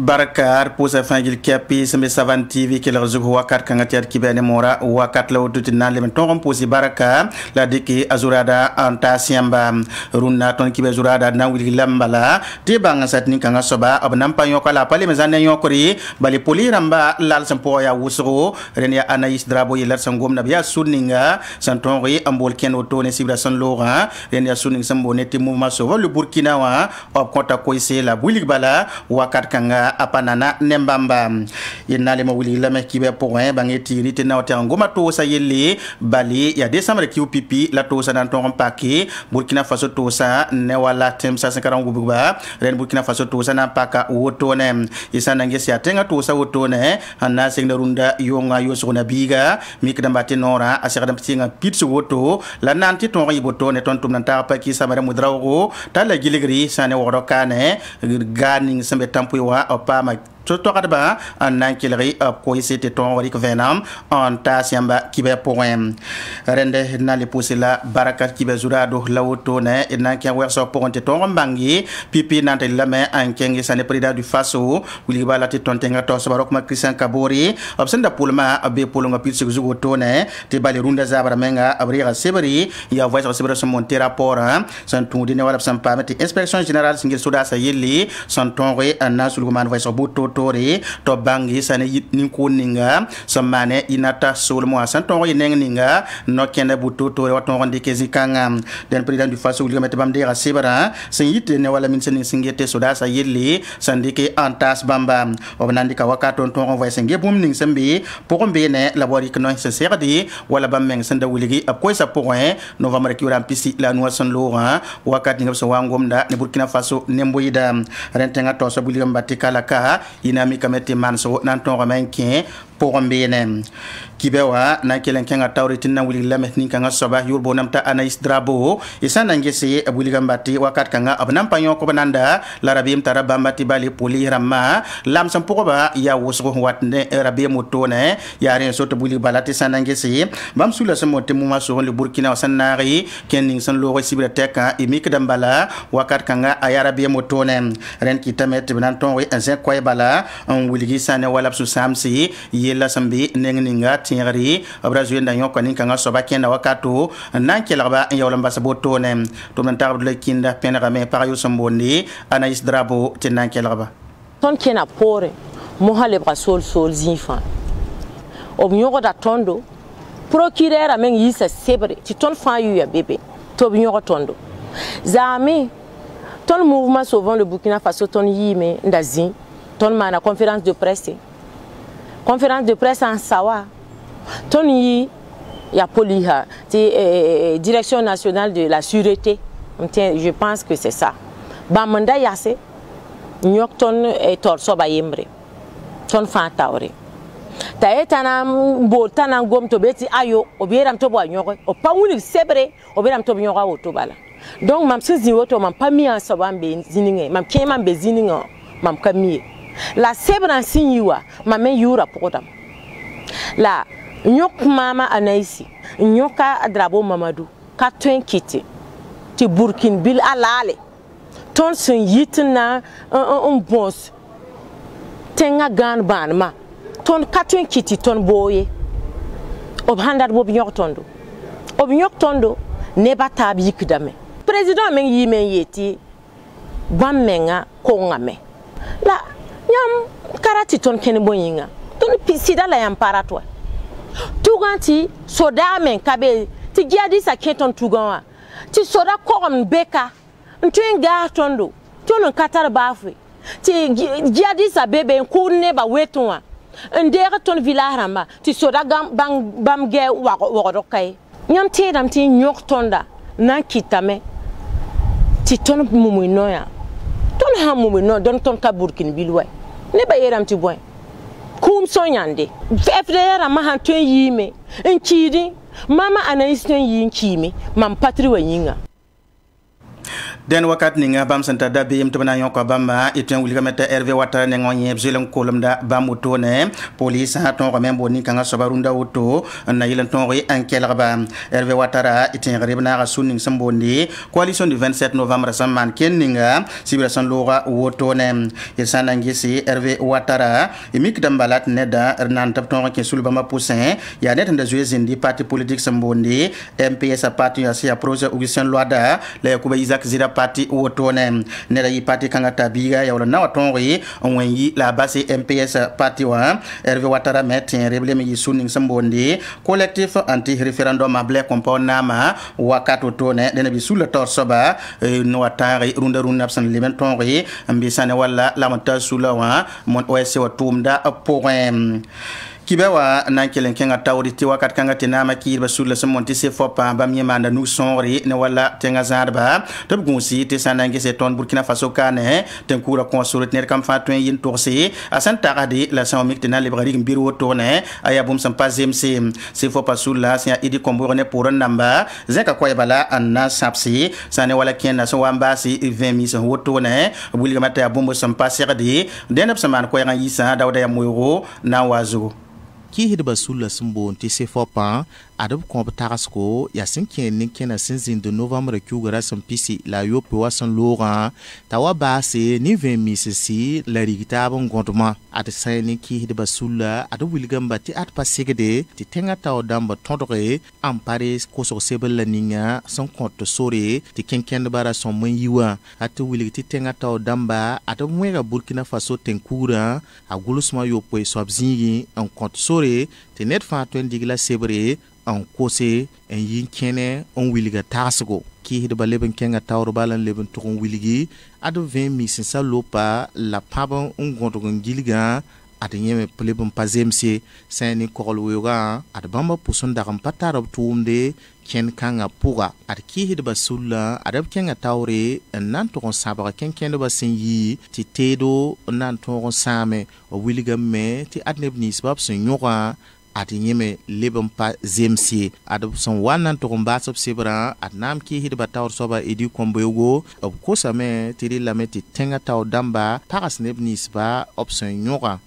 Barakar pusa fangil kapi sembe savan TV ke larzu wakat kangatiat kibane mora wakat la wututi nan le ton pusi baraka la diki azurada anta siamba runna ton kibe azurada na wili lambala te banga satni kanga soba abnam pa yoko la pale mezane yokori bali poli ramba lal sampo ya wusro renia Anais Drabo yelar sangom na biya suninga santonri ambol ken otone civilisation lora renia suning sambo neti mouvement sauve le Burkina wa op konta koise la bulik bala wakat kanga apanana nembamba yenale ma wuli la mekibe point bangi tiri te na ngoma to sa yelle bali ya décembre ki pipi la to sa nan ton paki Burkina Faso to sa ne wala tem sa 50 gububa ren Burkina Faso to sa na paka woto ne isana ngesi atenga to sa woto ne ana sing runda yonga yoso na biga mikda mbati nora asira dam tinga pitsu woto la nanti ton riboto ne ton tum nan ta paki samara mudrawo tala giligri sane woro kane ganing sambe tampu wa opama to kadba an nankilri ko isete ton wari ko venam on ta siamba kibe point rende na le pusila barakat kibe zurado lawoto ne na kya werso ponte ton bangi pipi nante lame an kengi sane président du Faso wili bala te ton tenga to so barok ma Christian Kabori obsenda pulma be pulunga pitse zugo to ne te bali runda zabara menga abriga sebri ya voice sebri so monter rapport san tundi ne wala sampa meti inspection générale singil suda sa yeli son ton re an nasul man voice buto tore to bangi sane yitni ko ninga samane inata solmo asan to yineng ninga no kende buto tore waton rondi kezikanga den président du Faso wili meti bamde ra sebra sen yitte ne wala min sen singete soda sa yeli sandike antas bamba obnandi ka wakaton ton voice nge bum ning sembe pombe ne labori kno se serdi wala bameng senda wili ap ko sa point novembre ki ram pisi la noa son laurent wakati ngam so wangomda ne Burkina Faso nemboyida rentenga to so wili mbati kala ka inami kamete manso nan ton ramenke pombe ne kibewa na kelen kenga tawritin na wili lamet ni kanga soba yurbo namta Anais Drabo isana ngese abuli gambati wakat kanga abnam panyo ko bananda larabim tarabambati bali poli ramma lam sam pokoba ya wosgo watne rabi motone ya ren soto buli balati sana ngese bam sula samote muma so le Burkina sanari kening san lo sibra teka imik dambala wakat kanga ayarabi motone ren kitamet banan ton we en koy bala on wili sane wala su samsi yella sambi nengninga tingari abrazu nda nyoko nin kanga soba kenda wakato nan kelaba yawlamba saboto ne to man tabule kinda penra me par yo somboni Anais Drabo tinan kelaba ton kena pore mohale brasol sol zinfa obnyogo da tondo procureur amen yisa sebre ti ton fa yu ya bébé to obnyogo tondo zami ton mouvement sauvant le Burkina Faso ton yime ndazi ton mana conférence de presse en sawa Tony ya poliha direction nationale de la sûreté je pense que c'est ça bamanda yase nyokton et torso ba yembre ton fantawre ta etana mbotana ngom to beti ayo obiram to bo nyoko o pawuli sebre obiram to nyoko woto bala donc mam sizi woto mam pami en sobambe zininge mam kema be zininga mam kamie la sebra sinyiwa mamen yura pokotam la nyok mama Anaisi nyoka Drabo Mamadou ka twen kiti ti Burkina bil alale ton sun yitna un bons tenga gan banma ton ka twen kiti ton boye ob handar bob nyok tondo ne batabi yikdame président men yimen yeti bammenga ko ngame la nyam karati ton ken boyinga ton pisida la yam paratwa tuganti soda men kabe ti giadi sa keton tuganwa ti soda korom beka ntwenga tondo tonon katar bafu ti giadi sa bebe kunne ba wetunwa ndere ton vilaramba ti soda bam ge woro kay nyam tedam ti nyok tonda na kitame ti ton mumuinoya ton ha mumuino don ton ka Burkina bilwa ne ba yeram ti boy kum sonyande FDR ma han twen yime nkidi mama Anais twen yin kimi mam patri wa yinga den wakat ninga bam santa da bim to na yon ko bamba eten wuli gameta Hervé Ouattara ne ngonye bzelen kolumda bam auto ne police ha ton ko membo ni kanga sobarunda auto na yilan ton ri ankelga ba Hervé Ouattara eten rebna ga sunning sambondi coalition du 27 novembre samman kenninga sibirasan lora auto ne yesana ngisi Hervé Ouattara imik dambalat neda nan tap ton ke sul bamba poussin ya net nda jouer zindi parti politique sambondi MPS a parti ya sia projet Augustin Loada le ko ba Isaac Zira parti wotone ne da yi parti kanga tabiga ya wala na watonri on yi la base MPS parti wa Hervé Ouattara metin reble mi sunning sambondi collectif anti référendum a ble componama wakato tone de bi sul tor soba no watari runda absan limen tonri ambi sane wala la mata sula wa mon OSC watumda poem kibewa nan kelen kenga tawri ti wakat kanga tinama kirba sulla semonti se fopa bam yemanda nu sonri ne wala tenga zarba tab gunsi te sanange se ton Burkina Faso kane ten kura consulat ner kam fatwen yin torsi asan taradi la samik tena librari biro tourne aya bum sam pazem se fopa sulla sia idi komborne pour namba zeka koy bala anna sapsi sane wala ken so wambasi 20 mis wotone buliga mata bombo sam pasirdi denab saman koy ran yisa dawda ya moyro na wazo ki hidba sulla sumbo nti se fopa adab komp tarasko ya sinken ninkena sinzin de novembre kyugara sampisi la yope wasan lora tawa base ni 20 misisi la rigita bon gondoma at sayni ki hidba sulla adab wilgamba ti at pasegede ti tenga taw damba tondore ampare ko so sebel la ninga son compte sore ti kenken bara son man yiwa at wilgiti tenga taw damba adab mwega Burkina Faso tenkura agulusma yope swabzingi en compte sore ti net fa twen digla sebre en kose en yinkene on wiliga tasgo ki hidba leben kenga tawro balan leben to on wiligi ado 20 misin salopa la pabon on gonto ngiliga atanyeme plebon pazemse sani kolwega adbamba puson daram patarab tuumde ken kanga puga at ki hidba sulla adab kenga tawre nan to on sabara ken ba sinyi ti tedo nan to on same o wiliga me ti adnebni sabab sun yoga ati nyeme lebam pa zemsi adab son wanan to mbasop sebra atnam ki hidba tawr soba edi komboyogo ob kosame tiri lameti tenga taw damba paras nebnisba option nyoga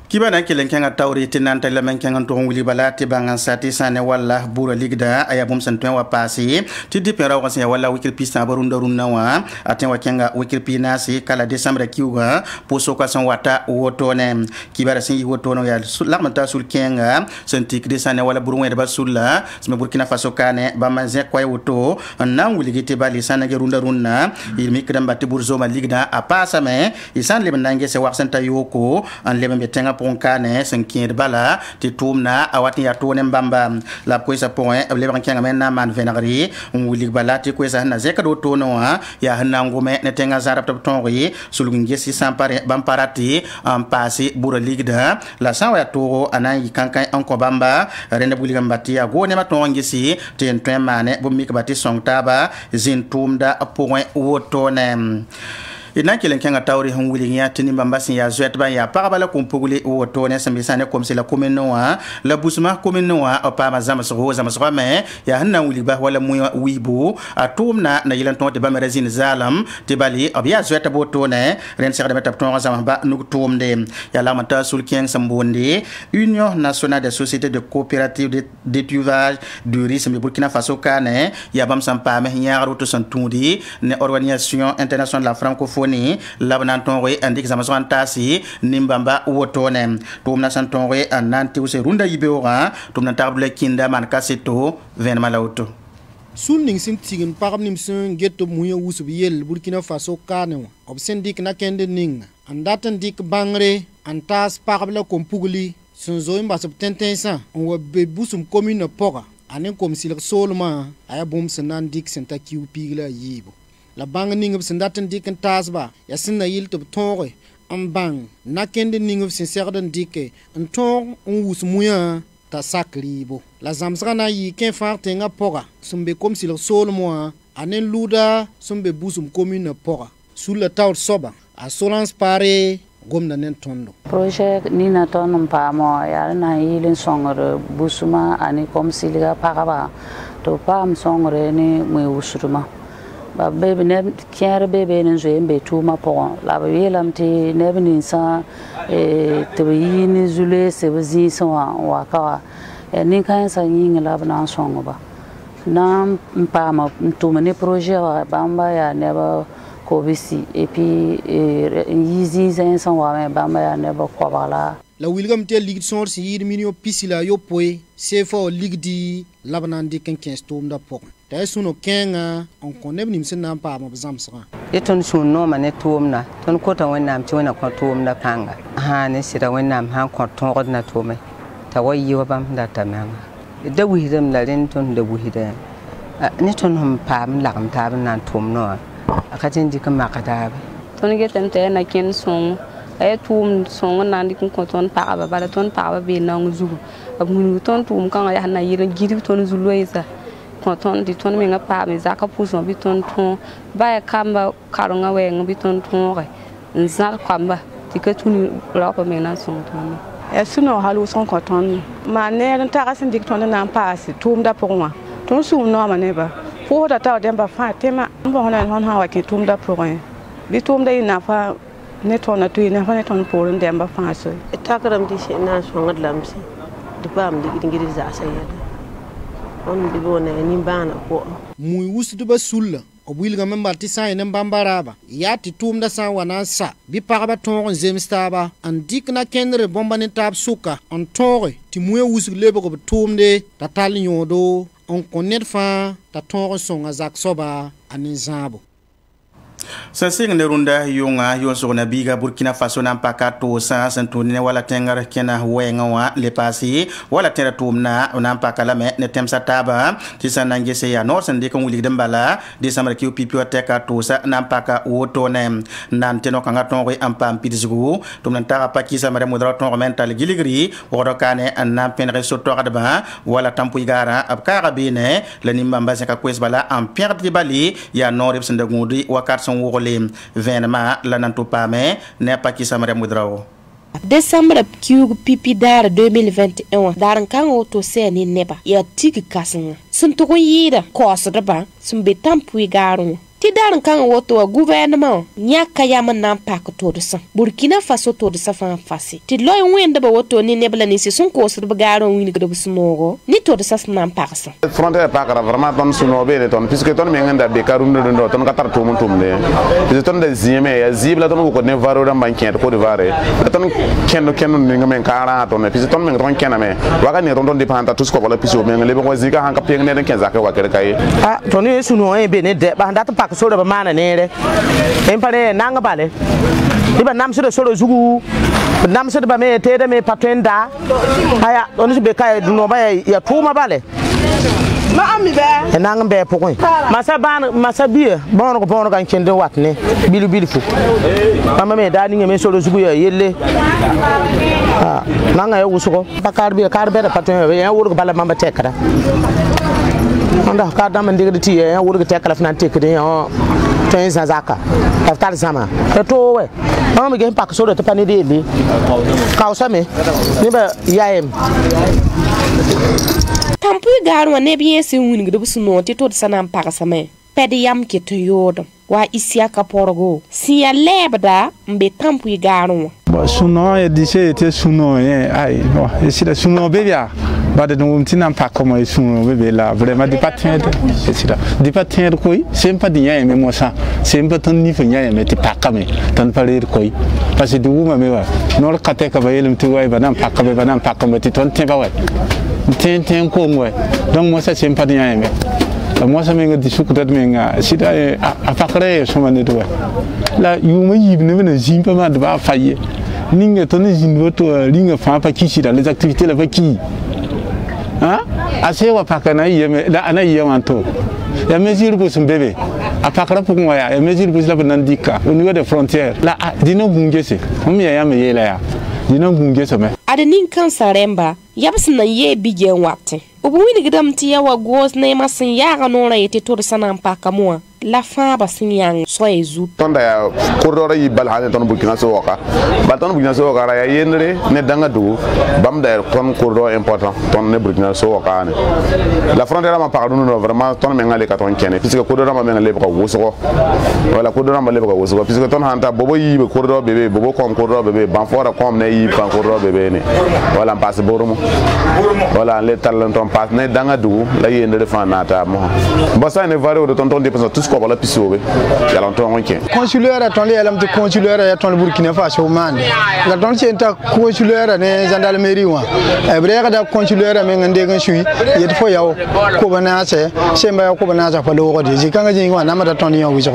kiba na kelen kenga tawri tinanta la men kenga to wuli balati bangan sati sane wala bura ligda aya bum san wa pasi ti dipera wa sen wala wikil pista barunda runna wa aten wa kenga wikil pinasi kala december kiuga poso ka san wata wotone kibara sin wotono ya lakmata sul kenga sentik de sane wala burun de basulla sama Burkina Faso kane ba manze kway woto nan wuli gite bali sane ge runda runna il mikram bati burzo ma ligda a pasa me isan le nange se wax santa yoko an le be tenga ponkane senkin bala ti tumna awati ya tone mbamba la koisa point le bankenga men na man venagri wuli bala ti koisa na zeka do tono ya hanangume ne tenga zarap to tonri sulgunge si sampare bamparati en passé bura ligda la sawa ya toro anan kankan anko bamba rende buli gambati ya go ne matonge si ten mane bo mikbati songtaba zin tumda point wotone ina kelen kenga tawri hon wuli ya tini mbambasi ya zuet ba ya parabala kumpuguli wotone sambisane komsi la komenoa la busma komenoa opa mazama so me ya hanna wuli ba wala muya wibu atumna na yilan tonte ba merazin zalam te bali abya zuet botone ren sekada metap ton zama ba nu tumde ya la mata sul ken sambondi Union nationale des sociétés de coopérative d'étuvage du riz de Burkina Faso kane ya bam sampa me nyaaro to santundi ne organisation internationale de la francophonie labnan tonre andik zamazwan tasi nimbamba wotone tumna santonre ananti use runda yibeora tumna table kinda man kaseto ven malauto sulning sim tigin pagam nim sun getto muya usub yel Burkina Faso kane obsen dik na kende ning andatan dik bangre antas pagabla kompugli sun zoim basab tentensa on wa be busum commune poga anen kom silak solma aya bom sanan dik senta kiupigla yibo la bang ning of sendaten diken tasba ya sinna yil to tonre am bang nakende ning of sincerden dike en ton on wus muya ta sakribo la zamsrana yi ken farte nga pora sumbe kom sil sol moi anen luda sumbe busum commune pora sous le taw soba a solans pare gomna nen tondo projet ni na tonom pa mo ya na yilin songre busuma ani kom silga paraba to pam songre ni mu usruma ba bebe ne kere bebe ne zo embe tuma pon la ba yelam ti ne bini sa te yi ni zule se wazi so wa ka ni kan sa yin la ba na songo ba na mpa ma tuma ne projet wa bamba ya ne ba ko bisi et puis yizi zen so wa me bamba ya ne ba ko bala la wilgam te ligue sor si yir minio pisila yo poe se fo ligue di labanan di ken ken stom da pok ta suno kenga on koneb nim sin nan pa ma bazam sa e ton sun no ma ne tom na ton ko ta wonnam ti wona ko tom da panga ha ne sira wonnam ha ko ton na tome ta wayi wa bam da ta ma da wihidam la ren ton da wihida ne ton hum pam lagam ta ban nan tom no akatin di kan makata ton ge tante na ken son ay tum son nan di ko ton pa ba ton pa be na nguzu abun ton tum kan ya na yira gidi ton zuluisa ko ton di ton me nga pa me zaka puso bi ton ton ba ya kamba karonga we bi ton ton re nzal kwamba tikatuni ropa me na son ton e suno halu son ko ton ma ne ta ka sin dik ton na pa si tum da pour moi ton sum no ma ne ba pour ta dem ba fa tema bo hona hon ha wa ke tum da pour bi tum da ina fa ne ton na tu ne fa ne ton pour dem ba fa so takram di se na so ngad lamsi di pam di ngiri za sa yada on bi bona ni bana ko muy wusudu ba sulla o wilga memba ti sa ene bambaraba ya ti tum da sa wana sa bi paraba ton zemstaba an dikna kenre bomba ne tab suka on tore ti muy wusug lebe ko tum de ta tal nyodo on konet fa ta ton songa zak soba anin zabo Sasing ne runda yunga yonso na biga Burkina Faso na mpaka to sa santuni wala tengar kena wenga wa le pasi wala tera tumna na mpaka la me ne temsa taba tisa nangese ya no sande ko wuli dembala de samara ki pipi wa teka to sa na mpaka woto ne nan teno kanga ton ko ampam pidisgu tum nan tara paki samara modra ton mental giligri wodo kane an na penre soto adaba wala tampu igara ab karabine la nimba ka kwes bala am perde bali ya no rep sande ngudi wakat son wole venema la nanto pame ne pa ki samare mudrao Décembre kiugu pipi dar 2021 daran kan auto se ni neba ya tiki kasinga sun to ko yida ko so daba sun be tampu garu ti daran kan auto gouvernement nyaka yam nan pak to do sa Burkina Faso to do sa fan fasi ti loy wende ba auto ni nebla ni sun ko so daba garu wini gdo sunogo ni to do sa nan pak sa frontière pakara vraiment ton sunobe le ton puisque ton me ngenda be karum do ton katar to mun tumne puisque ton de zieme ya zibla ton ko ne varo da banken ko de vare ton kendo ni ngamen kara ton puisque ton me ton kename waga ni rondon dependa tout ce ko wala puisque me ngale ko zika han ka peng ne den kenza ka wakere kai ah ton ni suno e be ne de ba ndata pak so da ba mana ne re en pare nanga bale iba nam so solo zugu nam so ba me te da me patenda haya on be kai no ba ya tuma bale ma ami be nanga be pokoi masa biye bono kan kende watne bilu fu mama me da ni me solo zugu ya yelle ah nanga ya wusuko bakar be da patenda ya wurgo bala mamba tekara onda ka da man digdi ti ya wurgo tekala fnan tekede ya ten zaka aftar sama to we mama ge pak so do to pani de bi kausa me ni ba yaem tampu garu ne biye se wuni gdo busuno ti to sanam pakasame pedi yam ke to yodo wa isia ka porgo si ya lebda mbe tampu garu suno e dice te suno e ai no e si da suno bebia ba de no tinam pa como suno bebe la vraiment di patien e si da di patien koi sempre di ya me mosa sempre ton ni fanya ya me ti pakame ton parir koi parce que du ma me wa no ka te ka ba yelim ti wai ba nam pakame ti ton te ba wa ten ko ngwe donc moi ça sempre di ya me moi ça me ngadi sukutat me nga sida a pakre so man do la yuma yibne me jimpa ma ba faye ninga ton jinvoto linga fa pa ki sida les activités la va qui hein assez wa pakana yeme la ana yemanto ya mesure pour son bébé a pakra pour moi ya mesure pour la bandika au niveau des frontières la dino bungese on ya me yela ya dino bungese me adanin kan saremba yabsna ye bigen wakte Obuini gidam tia wa gos ne masin yaga nona yete tor sanan pa kamwa. La fin ba sinyang so ezu. Tonda ya corridor yi bal hanen ton Burkina Faso waka. Ba ton Burkina Faso waka ya yenre ne danga du bam da ton corridor important ton ne Burkina Faso waka ne. La frontière ma parle nous vraiment ton menga le katon kene puisque corridor ma menga le ba woso. Voilà corridor ma le ba woso puisque ton hanta bobo yi be corridor bébé bobo comme corridor bébé ban fora comme ne yi ban corridor bébé ne. Voilà passe borumo. Voilà le talent ton passe ne danga du la yenre fa nata mo. Ba ça ne varie de ton dépense tout ko bala pisobe ya lan ton wonke consulaire ton le elam te consulaire ya ton Burkina Faso man la ton centa consulaire ne gendarmerie wa e brega da consulaire men ngande gan sui yet fo yaw ko bana se semba ko bana sa fa lo de jikanga jinga na mata ton yo wiso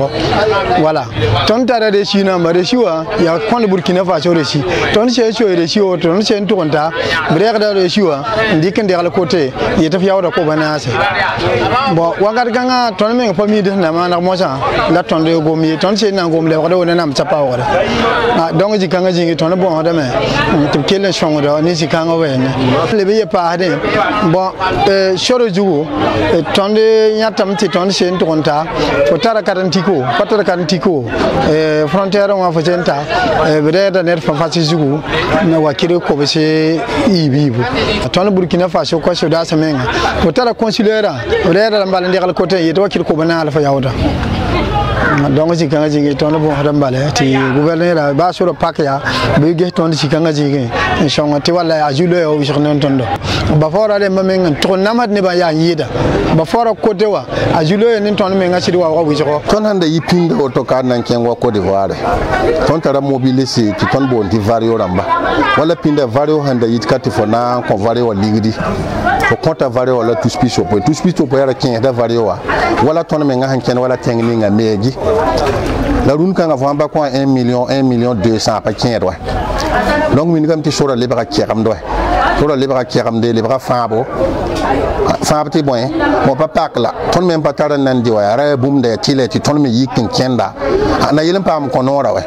voilà ton tara de china ma de chiwa ya kon Burkina Faso de chi ton se so de chi o ton se to konta brega da de chiwa ndiken de ala côté yet fo yaw da ko bana se bon wangar ganga ton men famille de na na mo sa la ton de gomi ton se na gom le ko na nam chapa o donc ji kanga ji ton bon da me to kelen shong do ni si kanga we ne le be pa de bon shoro jugo ton de nyatam ti ton se to konta ko tara karantiko patara karantiko frontière on fa senta be da net fa fasi jugo na wakire ko be se ibibu ton Burkina Faso ko so da samenga ko tara consulaire be da mbal ndekal côté yeto wakire ko bana alfa yawda donc si kanga jigi ton bon hadam bale ti gouverneur ba sur pak ya be ge ton si kanga jigi inshallah ti wala ajulo o wishrnon ton do ba fora de mamen to namad ne ba ya yida ba fora ko de wa ajulo en ton men ngasi wa wa wisho ton hande yipinga o to kan nan ken wa Côte d'Ivoire ton tara mobiliser ti ton bon di vario ramba wala pinda vario hande yitkati fona ko vario ligidi ko konta vario wala tout spicho po ya ken da vario wa wala ton men ngahan ken wala tengni nga meji la rune kanga vamba ko 1 million 200 pa ken do donc min gam ti sura lebra kiram do sura lebra kiram de lebra fabo ti boy mo pa pakla ton men patara nan di wa ra bum de tile ti ton me yikin kenda na yilim pam ko nora we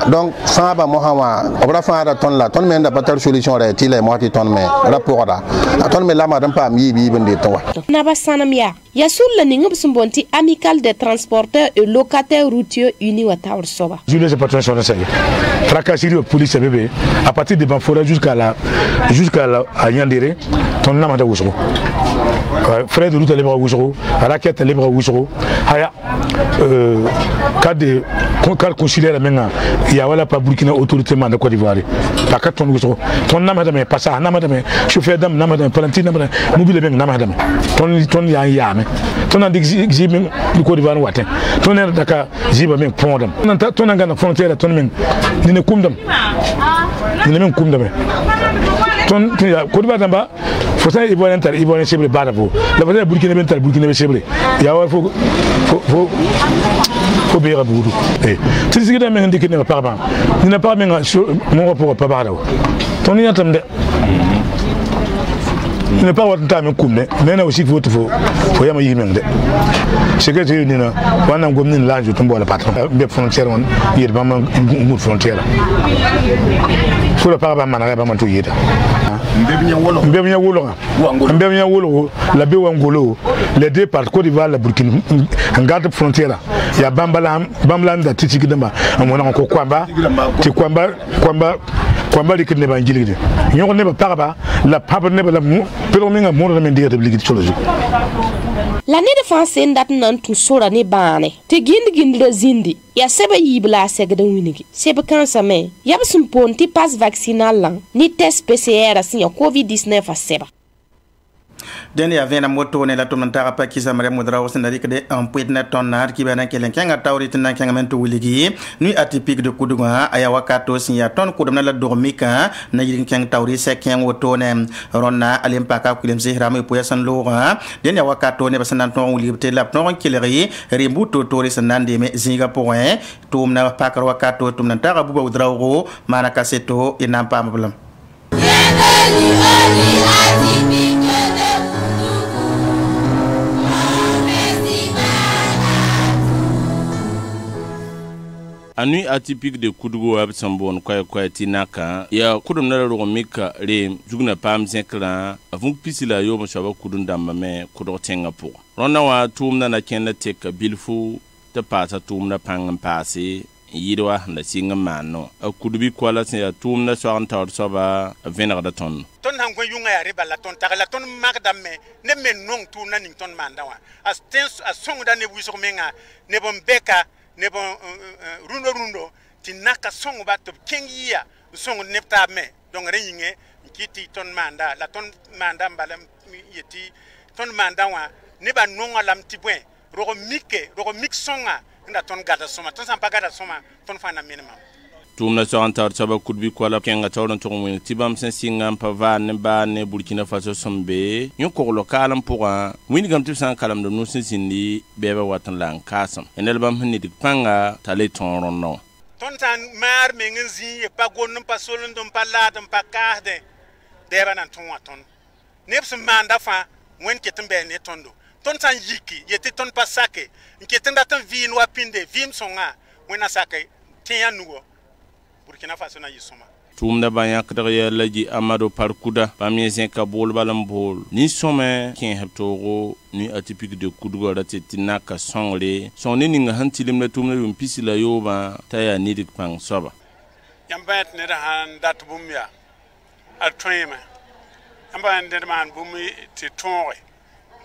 donc faba mo hawa obra fara ton la ton men da patar solution ra tile mo ti ton me rapport da ton me lama dan pam yibi bende to wa na basanam ya sulla ninga busumbonti amical des transporteurs et locataires routiers unis wa tawr soba Jules patron son enseigne tracasserie police bébé à partir de Banfora jusqu'à à Yandere ton nama da wusro frais de route les bras wusro raquette les bras wusro haya cadre consulaire menga ya wala pa Burkina autorité man de Côte d'Ivoire pa ka ton wusro ton nama da me passa nama da me chauffeur dam nama da planti nama da mobile ben nama da ton ya me ton and exhibe du Côte d'Ivoire watin ton er daka ziba men pondam ton ngana frontière ton men ni ne kumdam ton Côte d'Ivoire damba faut ça Ivoirien sebre barabo la verdade Burkina mental Burkina sebre ya wa faut béra boudou tu sais que dans men ndike ne pas ban ni na pas men mon rapport pas barado ton ni atam de ne pas voir temps mais na aussi faut yama yimeng de c'est que tu ni na wana gomni la je tombe la patron be frontière on yir ba ma mu frontière sur le paraba manara ba man to yida mbebnya wolo la be wangolo les deux par Côte d'Ivoire la Burkina garde frontière ya bambala da titi gidamba amona ko kwamba ti kwamba likne ba njilide nyoko ne ba paraba la papa ne ba la pero minga mo na men diga de ligid solo la ne defense ndat nan tu sora ne bane te gindi do zindi ya seba yibla segda winigi seba kansa me ya basum ponti pass vaccinal lang ni test PCR sin ya COVID-19 a seba den ya vena moto ne la tum ta pa ki samare modra o senari ke de un puit na tonar ki bana kelen kanga tawri tin kanga men to wuligi nuit atypique de kudunga aya wakato sin ya ton kudum na la dormika na yin kang tawri se keng woto ne ronna alim pa ka kulem zihra me poya san lora den ya wakato ne basan ton wuligi te la ton kileri ributo tori sanande me zinga point tum na pa ka wakato tum na ta buba udrawo mana kaseto ina pa problem Anui atypique de Kudugo Absambon kwa tinaka ya kudum na ro mika re jugna pam zekla avun pisila yo mshaba kudunda mame kudo tenga po rona wa tumna na kenna teka bilfu ta pasa tumna pangam pasi yidwa na singa mano akudubi kwala se ya tumna so anta soba venaga da ton han ko yunga ya riba la ton tagala ton magdamme ne men non tumna ning ton mandawa as tens as songa ne wiso menga ne bombeka ne bon rundo tinaka songo bato kengiya songo nepta me donc reyinge kiti ton manda la ton manda mbalam yeti ton manda wa ne ba nonga lam tibwen rogo mixonga nda ton gada soma ton sampa gada soma ton fana minimum tumna so antar saba kudbi kwala kenga tawron to ngwe tibam sen singa pava ne ba ne Burkina Faso sombe nyoko lokalam pour wini gam tibsan kalam do nusin sindi bebe watan lan kasam enel bam hni dik panga tale ton ronno ton tan mar mengen zi e pa gonum pa solon dum pa ladum pa kahde deba nan ton waton neps manda fa wen ketem be ne tondo ton tan yiki yeti ton pa sake nketem datan vi no apinde vim songa wena sake tiya nugo Burkina Faso na yisoma tumda banya kadaya laji amado parkuda pamien ka bol balam bol ni some ken heptogo ni atypique de Kudugo rate tinaka songle sonne ninga hantilim na tumna yum pisila yoba taya nidik pang soba yambat ne da han dat bumya atwema yamba ne man bumi ti tonre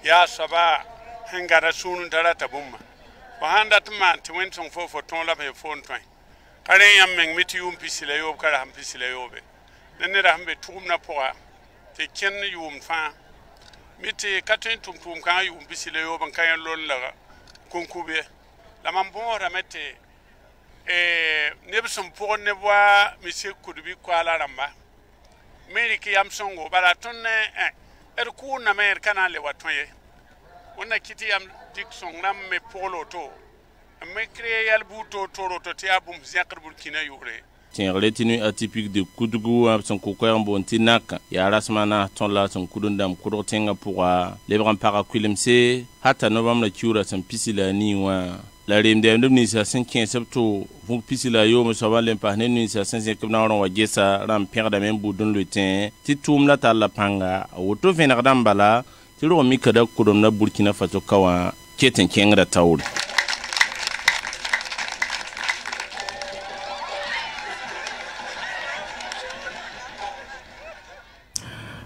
ya soba hangara sunun darata bumma wa handat man ti wen song fo ton la be fon twain kare yam meng miti yum pisila yob kara ham pisila yobe nene da hambe tumna poa te ken yum fa miti katen tum kan yum pisila yob kan lol la konkube la mambora mete nebsum pour ne boa monsieur Kudubi kwala ramba meriki yam songo bala tonne ku na mer kanale watoye wona kiti yam dikson nam me polo to me créer yal buto toro to ti abum zakr Burkina yure tiens retenu atypique de Kudugo son kokoy bon tinaka ya rasmana ton la son kudundam kudo tenga pour les bran para kulimse hata novembre kiura son pisila ni wa la rimde ndum sa 15 septembre vous pisila yo mo so valen pa ne sa 5 na ron wajesa ram perde même budun le tin ti tum la tala panga woto venar dambala ti ro mi kada kudum na Burkina Faso kawa keten kengra tawul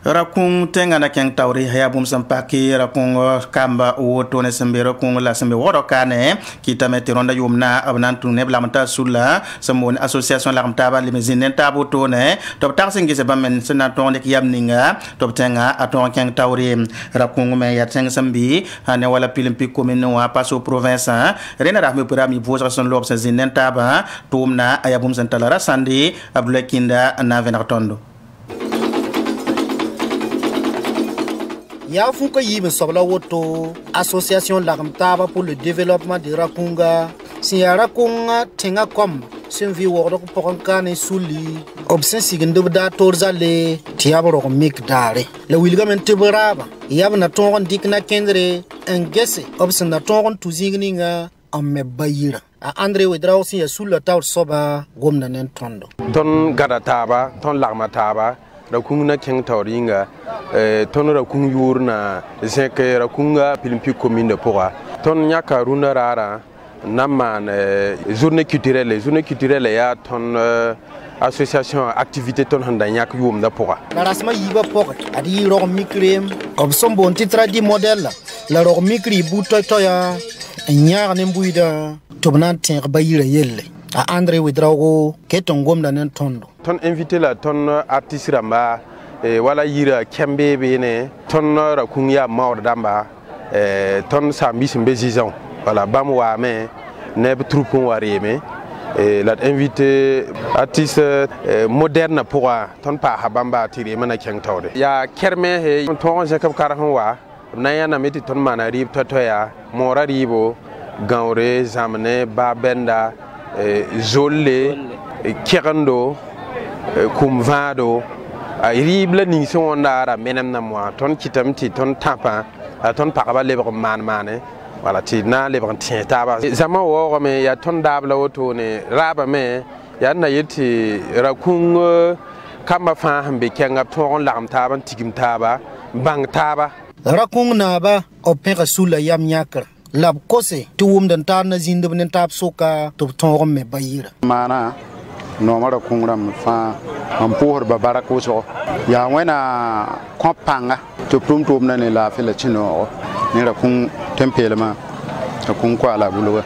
rakung tenga na keng tawri haya bum sampaki rakung kamba woto ne sembe rakung la sembe woro kane kita meti ronda yumna abnan tune blamta sula samon association la mtaba limezine tabo to ne top taxi ngise bamen sena ton de yamninga top tenga aton keng tawri rakung me ya teng sambi hane wala pilimpi commune wa paso province rena rahme pirami vosa son lob sa zinen taba tumna aya bum santala sandi ablakinda na venartondo Ya funka yime sobla woto association lagamtaba pour le développement de Rakunga si Rakunga tenga kom sin vi woro ko pokonkane suli obsen sigende da torzale tiaboro ko mikdare le wilgamen tibraba yabna ton dikna kendre engese obsen na ton tuzingninga amme bayira a Andre Wedrao si ya sulla taw soba gomna nen tondo ton gadataba ton lagmataba rakung na keng tawringa ton rakung yurna zeke rakunga pilimpi commune de Pora ton nyaka runa rara naman journée culturelle ya ton association activité ton handa nyak yum da Pora la rasma yiba Pora adi ro mikrem obsom bon titra di modèle la ro mikri buto to ya nyar ne mbuida tobnan tin bayira yelle a Andre Wedrao keton gomda nen tondo ton invité la ton artiste ramba wala yira kembe bene ton rakung ya mawr damba ton sambi simbe zizon wala bam wa me ne troupe wareme la invité artiste moderne pour ton pa habamba tire mana keng tawde ya kerme he ton jacob karahan wa na yana meti ton mana rib totoya mora ribo gawre zamne babenda zolle kerando kumvado ribla ning so ndara menem na moi ton kitamti ton tapa ton pakaba lebre man mane wala ti na le ban tin taba zama wo me ya ton dabla woto ne raba me ya na yiti rakung kamba fa hambe kenga ton lam taba tigim taba bang taba rakung na ba opera sula yam nyakar lab kose tuum dan tar na zindub nen tab soka to ton me bayira mana no mara kungram fa am por babara ko so ya wena kompanga to tum na ne la fela chino ne rakung tempele ma rakung kwa la buluwa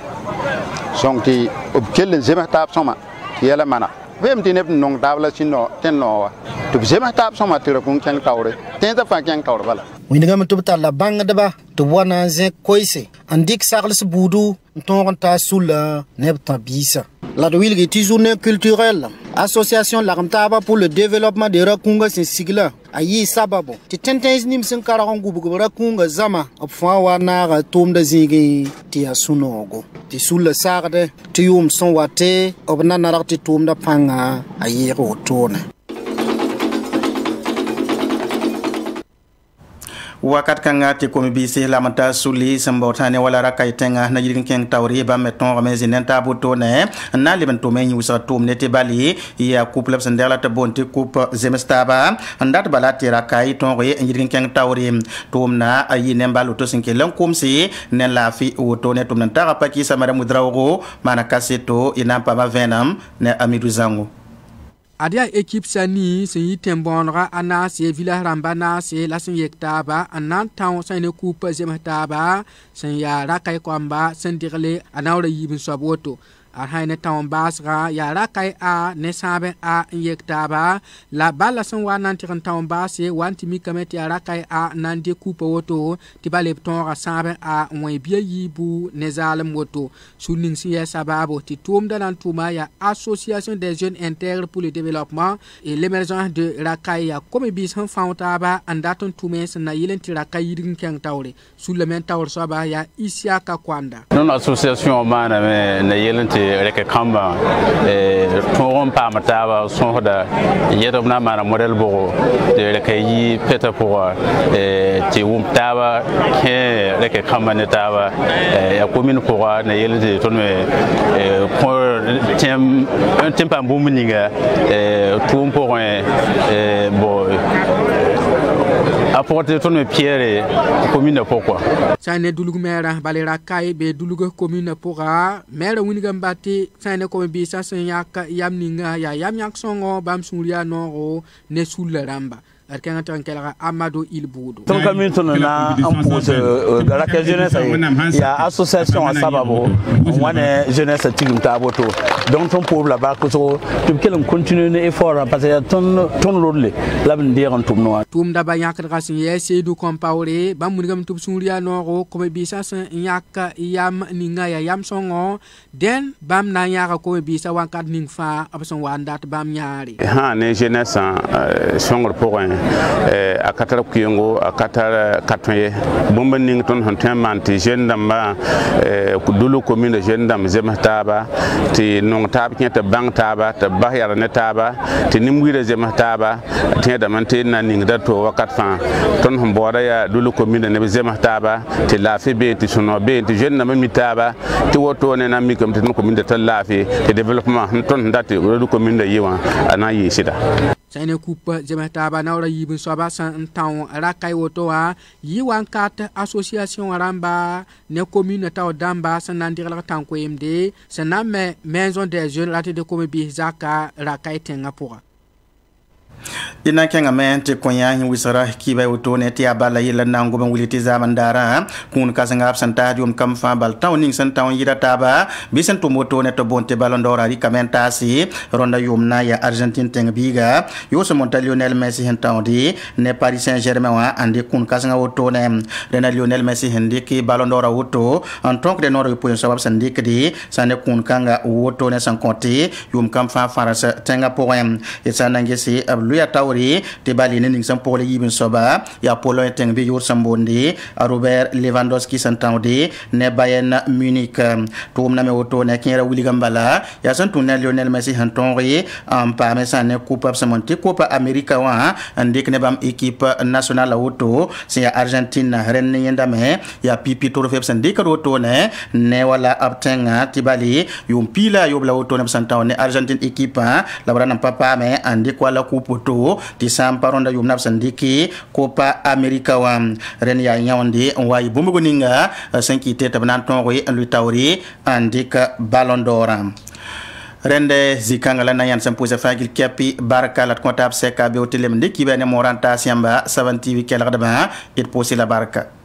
songti obkelen zema tab soma yela mana vem tinep nong tabla chino ten no to zema tab soma tira kun ken kawre ten ta fa ken kawre bala winga man to tala banga daba to wana ze koise andik sagles budu ton ta sula nebta bisa la wilgi ti journée culturelle association Laramtaba pour le développement de Rakunga sin sigla ayi sababo ti tentens nim sin karagon gubu Rakunga zama opfa wana ga tom da zingi ti asunogo ti sula sarde ti yum son wate obna narakti tom da panga ayi rotona wakat kanga ti komi bisi lamata suli sambotane wala rakai tenga na yirgin keng tawri ba meton ramezi nenta buto ne na liben to men yusa tum ne te bali ya couple sandela ta bonti coupe zemestaba ndat balati rakai ton re yirgin keng tawri tum na ayi ne balu to sinke lan kumsi ne la fi woto ne tum nan tara paki samara mudrawo mana kaseto ina pa ba venam ne amidu zango adia équipe sani sin tembonra ana se village rambana se la sin yektaba anan taw sin coupe zemataba sin ya rakai kwamba sin dirle anawra yibin saboto arhaine taw basra ya rakai a ne sabe a yektaba la bala sin wanan tiran taw base wanti mi kameti ya rakai a nan de coupe woto tibale ton ra sabe a moy biya yibu ne zalam woto suning si ya sababo ti tum dalan tuma ya association des jeunes intègres pour le développement et l'émergence de rakai ya comme bis han fawtaba andaton tumes na yelenti rakai yidin keng tawre sur le men tawr saba ya isiaka kwanda non association mana me na yelenti reke kamba ton pa mataba sonda yedom na mana model bo de rakai yi peta pour ti taba ke reke kamba ne taba ya commune pour na yelenti ton me pour tempa mbumininga tout pour bon apporter ton pierre commune pourquoi ça ne dulugu mera balera kai be dulugu commune pourra mera winiga mbati ça ne comme bi ça yak yamninga ya yamyak songo bam sulia noro ne sulle ramba arkan tan kala Amadou Ilboudou ton commune ton na impose la jeunesse ya association à sababo wane jeunesse tigum taboto donc ton pauvre là-bas que so tu kelum continuer effort parce que ton lodle la ben dire en tum noir tum da ba yak rasin ye seydou compawre bam munigam tub sulia noro comme bi ça yak yam ninga ya yam songo den bam na yaka ko bi ça wankat ning fa abson wandat bam nyaari ha ne jeunesse songor pour a katara kuyengo a katara katwe bomba ning ton honten manti jendamba ku dulu commune de jendam zemataba ti non tab kenta bang taba ta bahyara ne taba ti nimwira zemataba ti da mante na ning da to wakat fa ton hombora ya dulu commune ne zemataba ti lafi be ti sono be ti jendam mitaba ti woto ne na mi kom ti commune de lafi ti développement ton dati dulu commune de yiwa ana yi sida Saine coupe zemataba na ora yibin soba san taw rakai wotoa yi wankat association aramba ne commune taw damba sanandir la tanko MD saname maison des jeunes la de comme bi zaka rakai tenga pora ina kenga mente konya hi wisara kiba uto ne ti abala yila nango ban wuliti zaman dara kun kasanga absenta dium kam fa bal tawning san taw yida taba bisen to moto ne to bonte balondora ri kamentasi ronda yumna ya Argentine teng biga yo so monta Lionel Messi hen tawdi ne Paris Saint-Germain wa andi kun kasanga uto ne rena Lionel Messi hendi ki balondora uto en tant que de nord point sabab sandik di sane kun kanga uto ne san konti yum kam fa farasa tenga poem et sanangesi luya tawri te bali ne ning sam pole yibin soba ya polo teng bi yor sambonde Robert Lewandowski santawde ne Bayern Munich tum na me woto ne kera wuli gambala ya san tunne Lionel Messi hantonri am pa mesa ne coupe samonti coupe America wa andik ne bam équipe nationale woto c'est Argentine ren yenda me ya pipi toro feb sandik woto ne wala abtenga tibali yum pila yobla woto ne santaw ne Argentine équipe la brana papa me andik wala coupe to ti sam paronda yum nab sandiki coupe America wa ren ya nyawndi wayi bumugo ninga sanki tete banan tonri lui tawri andika Ballon d'Or rende zikangala na yan sampose fagil kepi baraka lat kontab seka be hotelem de kibene moranta siamba 7 TV kel gadaba it posi la baraka